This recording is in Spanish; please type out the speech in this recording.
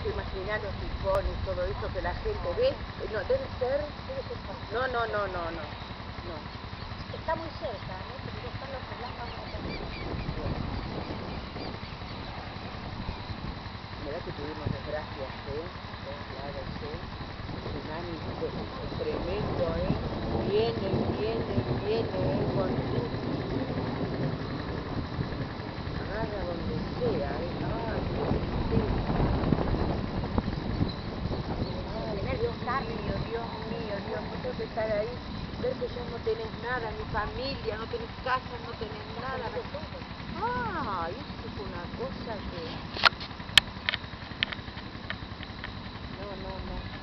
te imaginas los sifones, todo eso que la gente ve. No, debe ser... No, no, no, no, no. No. Está muy cerca, ¿no? Porque ya están los relámpagos acá. Mirá que tuvimos desgracias, de todos lados, tsunami tremendo, viene, con agarra donde sea, ay, Dios mío, vos tenés que estar ahí, ver que ya no tenés nada, ni familia, no tenés casa, no tenés nada. Ah, eso es una cosa que... No.